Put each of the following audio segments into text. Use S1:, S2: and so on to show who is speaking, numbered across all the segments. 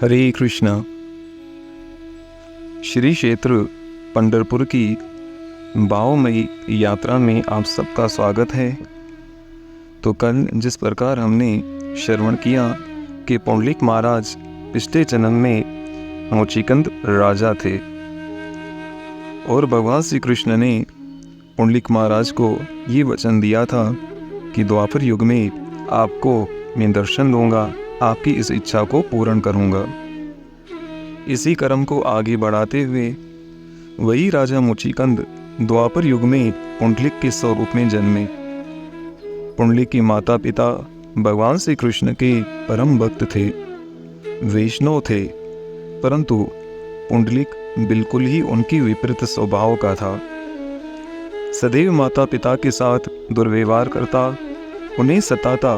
S1: हरे कृष्णा। श्री क्षेत्र पंढरपुर की भावमयी यात्रा में आप सबका स्वागत है। तो कल जिस प्रकार हमने श्रवण किया कि पुंडलिक महाराज पिछले जन्म में मोचीकंद राजा थे और भगवान श्री कृष्ण ने पुंडलिक महाराज को ये वचन दिया था कि द्वापर युग में आपको मैं दर्शन दूंगा, आपकी इस इच्छा को पूर्ण करूंगा। इसी क्रम को आगे बढ़ाते हुए वही राजा मोचीकंद द्वापर युग में पुंडलिक के स्वरूप में जन्मे। पुंडलिक के माता पिता भगवान श्री कृष्ण के परम भक्त थे, वैष्णव थे, परंतु पुंडलिक बिल्कुल ही उनकी विपरीत स्वभाव का था। सदैव माता पिता के साथ दुर्व्यवहार करता, उन्हें सताता,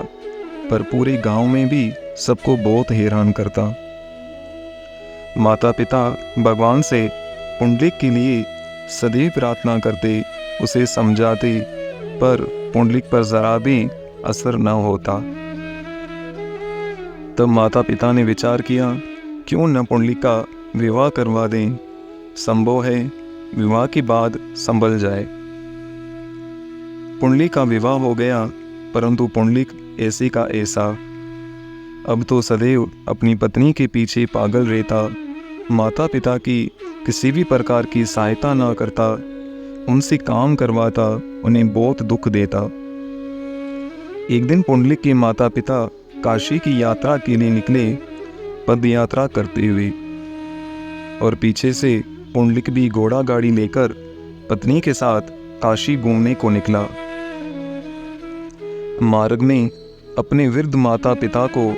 S1: पर पूरे गांव में भी सबको बहुत हैरान करता। माता पिता भगवान से पुंडलिक के लिए सदैव प्रार्थना करते, उसे समझाते, पर पुंडलिक पर जरा भी असर न होता। तब माता पिता ने विचार किया, क्यों न पुंडलिक का विवाह करवा दें, संभव है विवाह के बाद संभल जाए। पुंडलिक का विवाह हो गया, परंतु पुंडलिक ऐसे का ऐसा अब तो सदैव अपनी पत्नी के पीछे पागल रहता, माता पिता की किसी भी प्रकार की सहायता न करता, उनसे काम करवाता, उन्हें बहुत दुख देता। एक दिन पुंडलिक के माता पिता काशी की यात्रा के लिए निकले, पद यात्रा करते हुए, और पीछे से पुंडलिक भी घोड़ा गाड़ी लेकर पत्नी के साथ काशी घूमने को निकला। मार्ग में अपने वृद्ध माता पिता को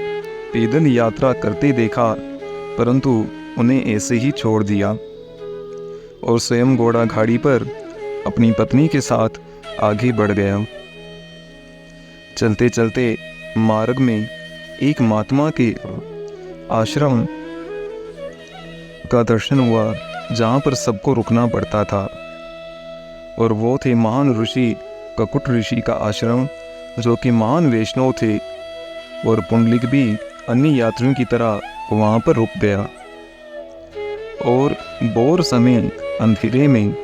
S1: पैदल यात्रा करते देखा, परंतु उन्हें ऐसे ही छोड़ दिया और स्वयं घोड़ा गाड़ी पर अपनी पत्नी के साथ आगे बढ़ गया। चलते चलते मार्ग में एक महात्मा के आश्रम का दर्शन हुआ, जहाँ पर सबको रुकना पड़ता था, और वो थे महान ऋषि ककुट ऋषि का आश्रम, जो कि महान वैष्णव थे। और पुंडलिक भी अन्य यात्रियों की तरह वहाँ पर रुक गया और भोर समय अंधेरे में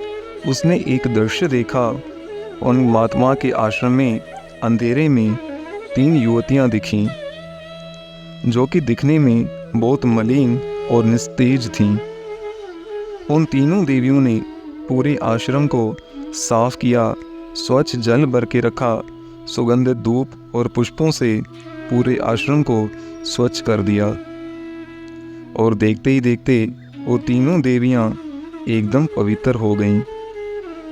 S1: उसने एक दृश्य देखा। उन महात्मा के आश्रम में अंधेरे में 3 युवतियाँ दिखीं, जो कि दिखने में बहुत मलिन और निस्तेज थीं। उन तीनों देवियों ने पूरे आश्रम को साफ किया, स्वच्छ जल भर के रखा, सुगंधित धूप और पुष्पों से पूरे आश्रम को स्वच्छ कर दिया। और देखते ही देखते वो तीनों देवियां एकदम पवित्र हो गईं,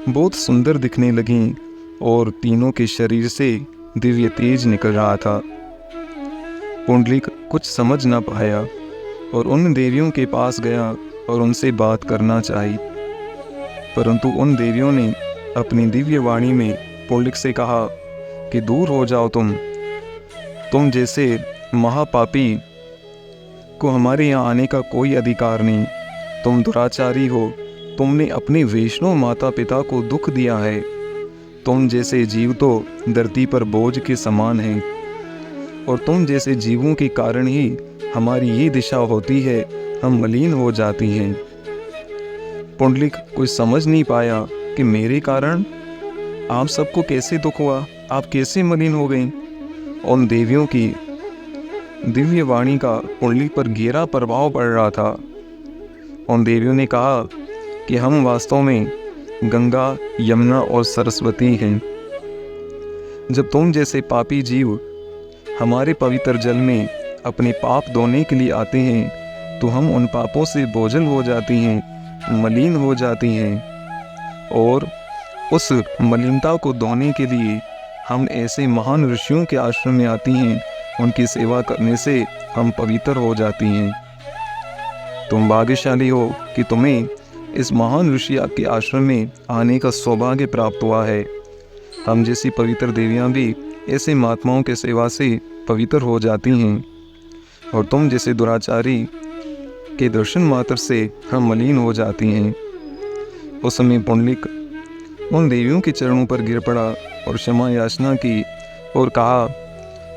S1: बहुत सुंदर दिखने लगीं, और तीनों के शरीर से दिव्य तेज निकल रहा था। पुंडलिक कुछ समझ न पाया और उन देवियों के पास गया और उनसे बात करना चाही, परंतु उन देवियों ने अपनी दिव्य वाणी में पुंडलिक से कहा कि दूर हो जाओ, तुम जैसे महापापी को हमारे यहाँ आने का कोई अधिकार नहीं। तुम दुराचारी हो, तुमने अपने वैष्णव माता पिता को दुख दिया है। तुम जैसे जीव तो धरती पर बोझ के समान हैं, और तुम जैसे जीवों के कारण ही हमारी ये दिशा होती है, हम मलिन हो जाती हैं। पुंडलिक कुछ समझ नहीं पाया कि मेरे कारण आप सबको कैसे दुख हुआ, आप कैसे मलिन हो गई। उन देवियों की दिव्य वाणी का पुंडलिक पर गहरा प्रभाव पड़ रहा था। उन देवियों ने कहा कि हम वास्तव में गंगा, यमुना और सरस्वती हैं। जब तुम जैसे पापी जीव हमारे पवित्र जल में अपने पाप धोने के लिए आते हैं, तो हम उन पापों से बोझल हो जाती हैं, मलिन हो जाती हैं, और उस मलिनता को धोने के लिए हम ऐसे महान ऋषियों के आश्रम में आती हैं, उनकी सेवा करने से हम पवित्र हो जाती हैं। तुम भाग्यशाली हो कि तुम्हें इस महान ऋषि के आश्रम में आने का सौभाग्य प्राप्त हुआ है। हम जैसी पवित्र देवियां भी ऐसे महात्माओं के सेवा से पवित्र हो जाती हैं, और तुम जैसे दुराचारी के दर्शन मात्र से हम मलिन हो जाती हैं। उस समय पुंडलिक उन देवियों के चरणों पर गिर पड़ा और क्षमा याचना की और कहा,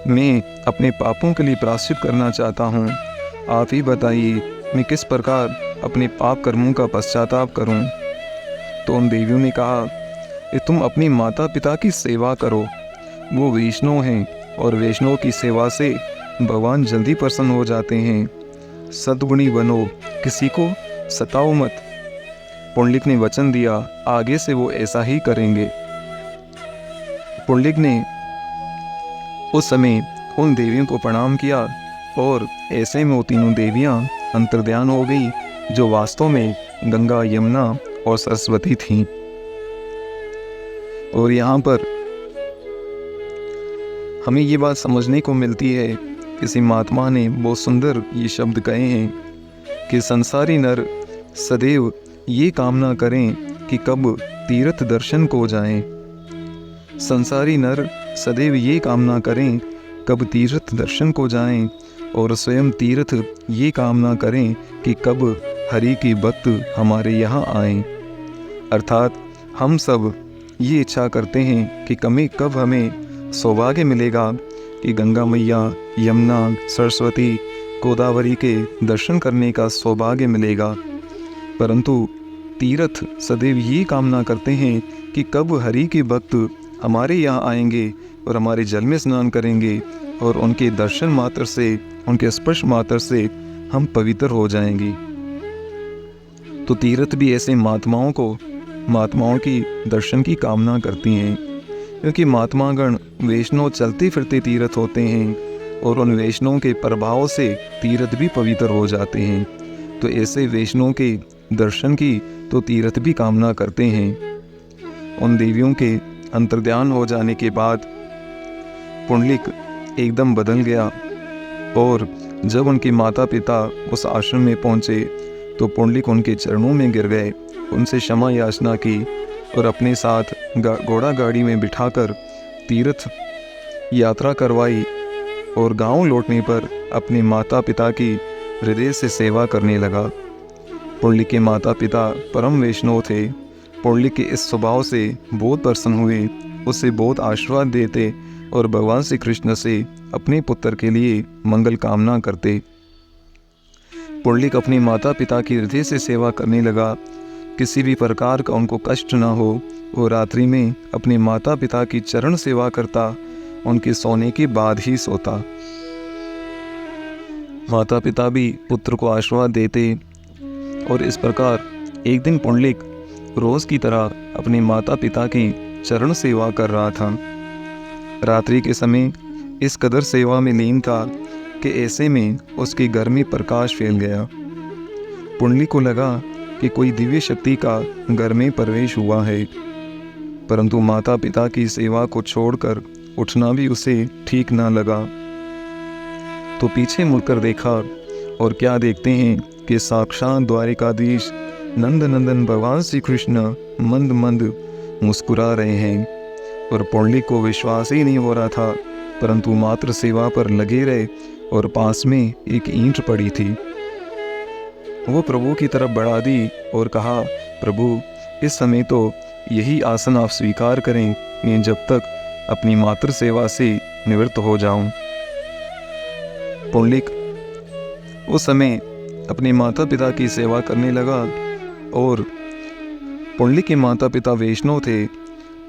S1: मैं अपने पापों के लिए प्रायश्चित करना चाहता हूँ, आप ही बताइए मैं किस प्रकार अपने पाप कर्मों का पश्चाताप करूं। तो उन देवियों ने कहा कि तुम अपनी माता पिता की सेवा करो, वो वैष्णव हैं और वैष्णव की सेवा से भगवान जल्दी प्रसन्न हो जाते हैं। सद्गुणी बनो, किसी को सताओ मत। पुंडलिक ने वचन दिया, आगे से वो ऐसा ही करेंगे। पुंडलिक ने उस समय उन देवियों को प्रणाम किया और ऐसे में वो तीनों देवियां अंतर्ध्यान हो गई, जो वास्तव में गंगा, यमुना और सरस्वती थीं। और यहाँ पर हमें ये बात समझने को मिलती है, किसी महात्मा ने बहुत सुंदर ये शब्द कहे हैं कि संसारी नर सदैव ये कामना करें कि कब तीर्थ दर्शन को जाएं। संसारी नर सदैव ये कामना करें कब तीर्थ दर्शन को जाएं, और स्वयं तीर्थ ये कामना करें कि कब हरि की भक्त हमारे यहाँ आएं। अर्थात हम सब ये इच्छा करते हैं कि कब हमें सौभाग्य मिलेगा कि गंगा मैया, यमुना, सरस्वती, गोदावरी के दर्शन करने का सौभाग्य मिलेगा। परंतु तीर्थ सदैव ये कामना करते हैं कि कब हरि के भक्त हमारे यहाँ आएंगे और हमारे जल में स्नान करेंगे, और उनके दर्शन मात्र से, उनके स्पर्श मात्र से हम पवित्र हो जाएंगे। तो तीर्थ भी ऐसे महात्माओं की दर्शन की कामना करती हैं, क्योंकि महात्मागण वैष्णव चलते फिरते तीर्थ होते हैं और उन वैष्णव के प्रभाव से तीर्थ भी पवित्र हो जाते हैं। तो ऐसे वैष्णव के दर्शन की तो तीर्थ भी कामना करते हैं। उन देवियों के अंतर्ध्यान हो जाने के बाद पुंडलिक एकदम बदल गया, और जब उनके माता पिता उस आश्रम में पहुँचे तो पुंडलिक उनके चरणों में गिर गए, उनसे क्षमा याचना की और अपने साथ घोड़ा गाड़ी में बिठाकर तीर्थ यात्रा करवाई, और गांव लौटने पर अपने माता पिता की हृदय से सेवा करने लगा। पुंडलिक के माता पिता परम वैष्णव थे। पुंडलिक के इस स्वभाव से बहुत प्रसन्न हुए, उसे बहुत आशीर्वाद देते और भगवान श्री कृष्ण से अपने पुत्र के लिए मंगल कामना करते। पुंडलिक अपने माता पिता की हृदय से सेवा करने लगा, किसी भी प्रकार का उनको कष्ट ना हो। वो रात्रि में अपने माता पिता की चरण सेवा करता, उनके सोने के बाद ही सोता। माता पिता भी पुत्र को आशीर्वाद देते, और इस प्रकार एक दिन पुंडलिक रोज की तरह अपने माता पिता की चरण सेवा कर रहा था। रात्रि के समय इस कदर सेवा में लीन था कि ऐसे में उसके घर में प्रकाश फैल गया। पुंडलिक को लगा कि कोई दिव्य शक्ति का घर में प्रवेश हुआ है, परंतु माता पिता की सेवा को छोड़कर उठना भी उसे ठीक ना लगा। तो पीछे मुड़कर देखा, और क्या देखते हैं कि साक्षात द्वारिकाधीश नंद नंदन भगवान श्री कृष्ण मंद मंद मुस्कुरा रहे हैं। और पुंडलिक को विश्वास ही नहीं हो रहा था, परंतु मात्र सेवा पर लगे रहे, और पास में एक ईंट पड़ी थी। वो प्रभु की तरफ बढ़ा दी और कहा, प्रभु इस समय तो यही आसन आप स्वीकार करें, मैं जब तक अपनी मातृ सेवा से निवृत्त हो जाऊं। पुंडलिक उस समय अपने माता पिता की सेवा करने लगा, और पुंडलिक के माता पिता वैष्णव थे।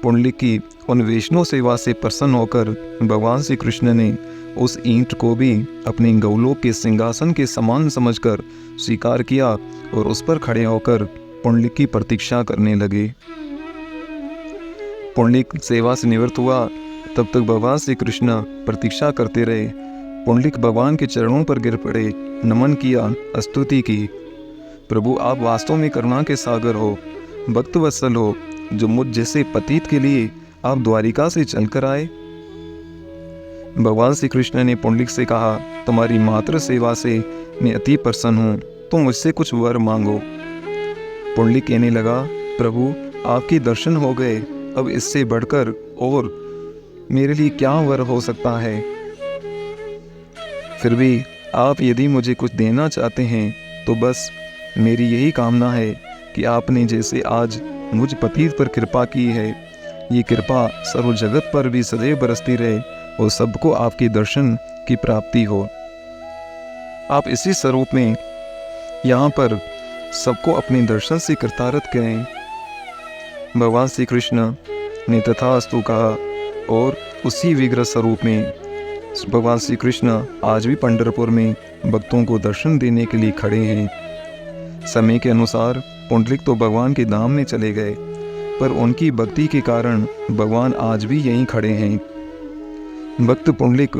S1: पुंडलिक की उन वैष्णव सेवा से प्रसन्न होकर भगवान श्री कृष्ण ने उस ईंट को भी अपने गौलोक के सिंहासन के समान समझकर स्वीकार किया, और उस पर खड़े होकर पुंडलिक की प्रतीक्षा करने लगे। पुंडलिक सेवा से निवृत्त हुआ, तब तक भगवान श्री कृष्ण प्रतीक्षा करते रहे। पुंडलिक भगवान के चरणों पर गिर पड़े, नमन किया, स्तुति की। प्रभु आप वास्तव में करुणा के सागर हो, भक्त वत्सल हो, जो मुझ जैसे पतित के लिए आप द्वारिका से चलकर आए। भगवान श्री कृष्ण ने पुंडलिक से कहा, तुम्हारी मातृ सेवा से मैं अति प्रसन्न हूँ, तुम मुझसे कुछ वर मांगो। पुंडलिक कहने लगा, प्रभु आपके दर्शन हो गए, अब इससे बढ़कर और मेरे लिए क्या वर हो सकता है। फिर भी आप यदि मुझे कुछ देना चाहते हैं तो बस मेरी यही कामना है कि आपने जैसे आज मुझ पतित पर कृपा की है, ये कृपा सर्व जगत पर भी सदैव बरसती रहे और सबको आपके दर्शन की प्राप्ति हो। आप इसी स्वरूप में यहाँ पर सबको अपने दर्शन से कृतार्थ करें। भगवान श्री कृष्ण ने तथास्तु कहा और उसी विग्रह स्वरूप में भगवान श्री कृष्ण आज भी पंढरपुर में भक्तों को दर्शन देने के लिए खड़े हैं। समय के अनुसार पुंडलिक तो भगवान के धाम में चले गए, पर उनकी भक्ति के कारण भगवान आज भी यहीं खड़े हैं। भक्त पुंडलिक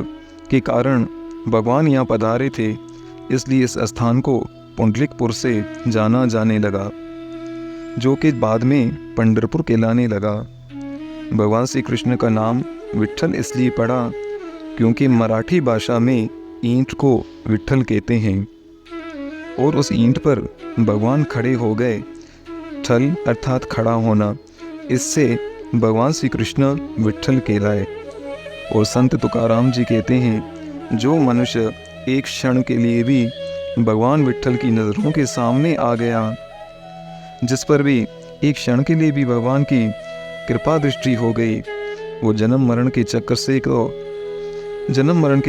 S1: के कारण भगवान यहाँ पधारे थे, इसलिए इस स्थान को पुंडलिकपुर से जाना जाने लगा, जो कि बाद में पंढरपुर कहलाने लगा। भगवान श्री कृष्ण का नाम विट्ठल इसलिए पड़ा क्योंकि मराठी भाषा में ईंट को विट्ठल कहते हैं, और उस ईंट पर भगवान खड़े हो गए। ठल अर्थात खड़ा होना, इससे भगवान श्री कृष्ण विट्ठल कहलाए। और संत तुकाराम जी कहते हैं, जो मनुष्य एक क्षण के लिए भी भगवान विट्ठल की नज़रों के सामने आ गया, जिस पर भी एक क्षण के लिए भी भगवान की कृपा दृष्टि हो गई, वो जन्म मरण के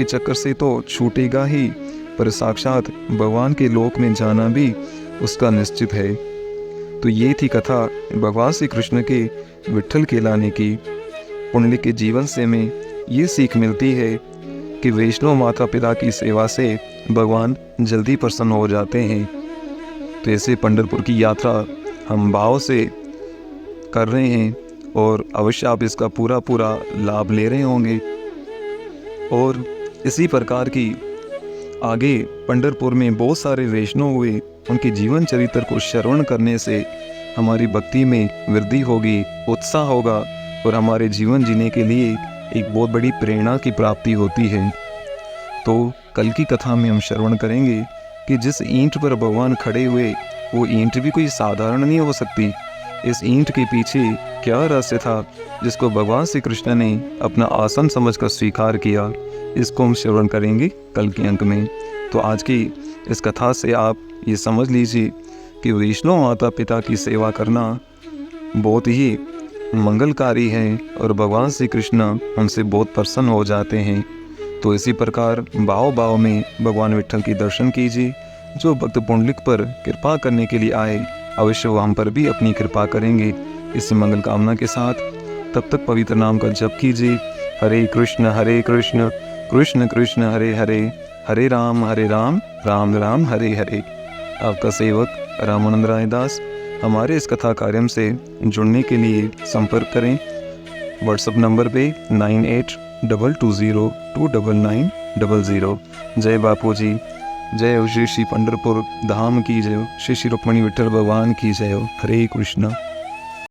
S1: चक्कर से तो छूटेगा ही, पर साक्षात भगवान के लोक में जाना भी उसका निश्चित है। तो ये थी कथा भगवान श्री कृष्ण के विट्ठल कहलाने की। पुंडलिक के जीवन से हमें ये सीख मिलती है कि वैष्णव माता पिता की सेवा से भगवान जल्दी प्रसन्न हो जाते हैं। तो ऐसे पंढरपुर की यात्रा हम भाव से कर रहे हैं और अवश्य आप इसका पूरा लाभ ले रहे होंगे। और इसी प्रकार की आगे पंढरपुर में बहुत सारे वैष्णव हुए, उनके जीवन चरित्र को श्रवण करने से हमारी भक्ति में वृद्धि होगी, उत्साह होगा और हमारे जीवन जीने के लिए एक बहुत बड़ी प्रेरणा की प्राप्ति होती है। तो कल की कथा में हम श्रवण करेंगे कि जिस ईंट पर भगवान खड़े हुए, वो ईंट भी कोई साधारण नहीं हो सकती। इस ईंट के पीछे क्या रहस्य था जिसको भगवान श्री कृष्ण ने अपना आसन समझकर स्वीकार किया, इसको हम श्रवण करेंगे कल के अंक में। तो आज की इस कथा से आप ये समझ लीजिए कि वैष्णव माता पिता की सेवा करना बहुत ही मंगलकारी है और भगवान श्री कृष्ण उनसे बहुत प्रसन्न हो जाते हैं। तो इसी प्रकार भाव में भगवान विट्ठल की दर्शन कीजिए। जो भक्त पुंडलिक पर कृपा करने के लिए आए, अवश्य वो हम पर भी अपनी कृपा करेंगे। इसी मंगल कामना के साथ तब तक पवित्र नाम का जप कीजिए। हरे कृष्ण कृष्ण कृष्ण हरे हरे, हरे राम राम राम हरे हरे। आपका सेवक रामानंद राय दास। हमारे इस कथा कार्यक्रम से जुड़ने के लिए संपर्क करें व्हाट्सएप नंबर पे 9822029900। जय बापू जी, जय हो श्री पंढरपुर धाम की जय हो, श्री रुक्मणी विट्ठल भगवान की जय हो। हरे कृष्ण।